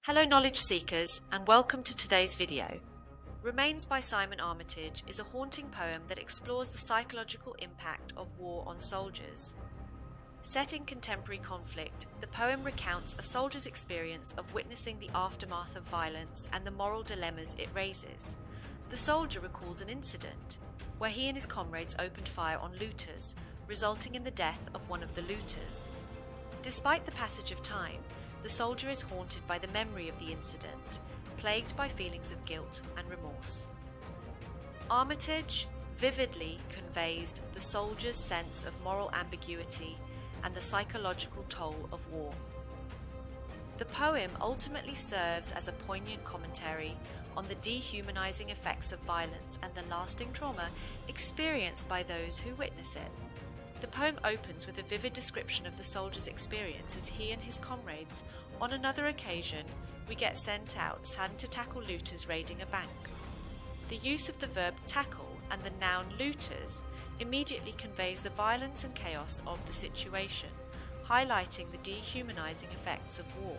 Hello knowledge seekers and welcome to today's video. Remains by Simon Armitage is a haunting poem that explores the psychological impact of war on soldiers. Set in contemporary conflict, the poem recounts a soldier's experience of witnessing the aftermath of violence and the moral dilemmas it raises. The soldier recalls an incident where he and his comrades opened fire on looters, resulting in the death of one of the looters. Despite the passage of time, the soldier is haunted by the memory of the incident, plagued by feelings of guilt and remorse. Armitage vividly conveys the soldier's sense of moral ambiguity and the psychological toll of war. The poem ultimately serves as a poignant commentary on the dehumanizing effects of violence and the lasting trauma experienced by those who witness it. The poem opens with a vivid description of the soldier's experience as he and his comrades, on another occasion, get sent out to tackle looters raiding a bank. The use of the verb tackle and the noun looters immediately conveys the violence and chaos of the situation, highlighting the dehumanizing effects of war.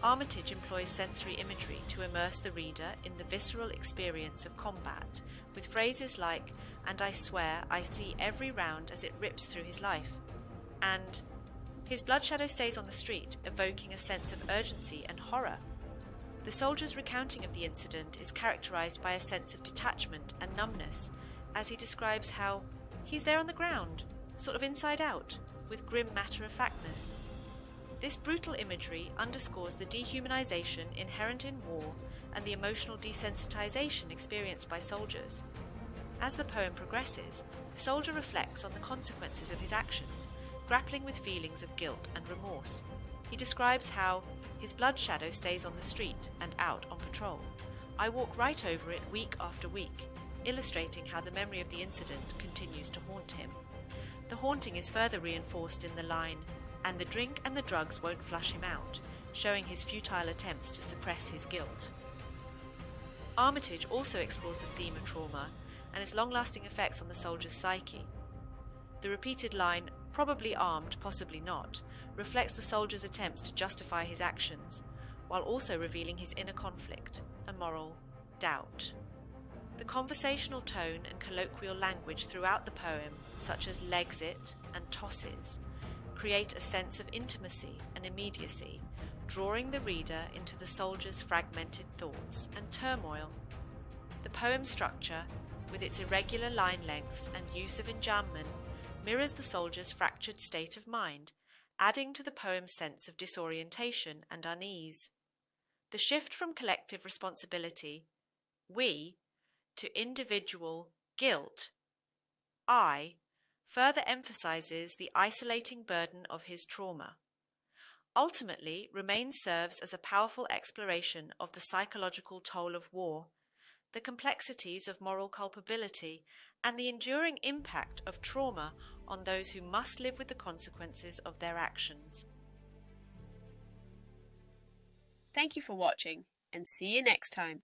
Armitage employs sensory imagery to immerse the reader in the visceral experience of combat, with phrases like, "And I swear I see every round as it rips through his life," and "His blood shadow stays on the street," evoking a sense of urgency and horror. The soldier's recounting of the incident is characterized by a sense of detachment and numbness, as he describes how he's there on the ground, sort of inside out, with grim matter-of-factness. This brutal imagery underscores the dehumanization inherent in war and the emotional desensitization experienced by soldiers. As the poem progresses, the soldier reflects on the consequences of his actions, grappling with feelings of guilt and remorse. He describes how his blood shadow stays on the street and out on patrol. "I walk right over it week after week," illustrating how the memory of the incident continues to haunt him. The haunting is further reinforced in the line, "And the drink and the drugs won't flush him out," showing his futile attempts to suppress his guilt. Armitage also explores the theme of trauma and its long-lasting effects on the soldier's psyche. The repeated line, "probably armed, possibly not," reflects the soldier's attempts to justify his actions, while also revealing his inner conflict, a moral doubt. The conversational tone and colloquial language throughout the poem, such as "legs it" and "tosses," create a sense of intimacy and immediacy, drawing the reader into the soldier's fragmented thoughts and turmoil. The poem's structure, with its irregular line lengths and use of enjambment, mirrors the soldier's fractured state of mind, adding to the poem's sense of disorientation and unease. The shift from collective responsibility, "we," to individual guilt, "I," further emphasizes the isolating burden of his trauma. Ultimately, Remains serves as a powerful exploration of the psychological toll of war, the complexities of moral culpability, and the enduring impact of trauma on those who must live with the consequences of their actions. Thank you for watching, and see you next time.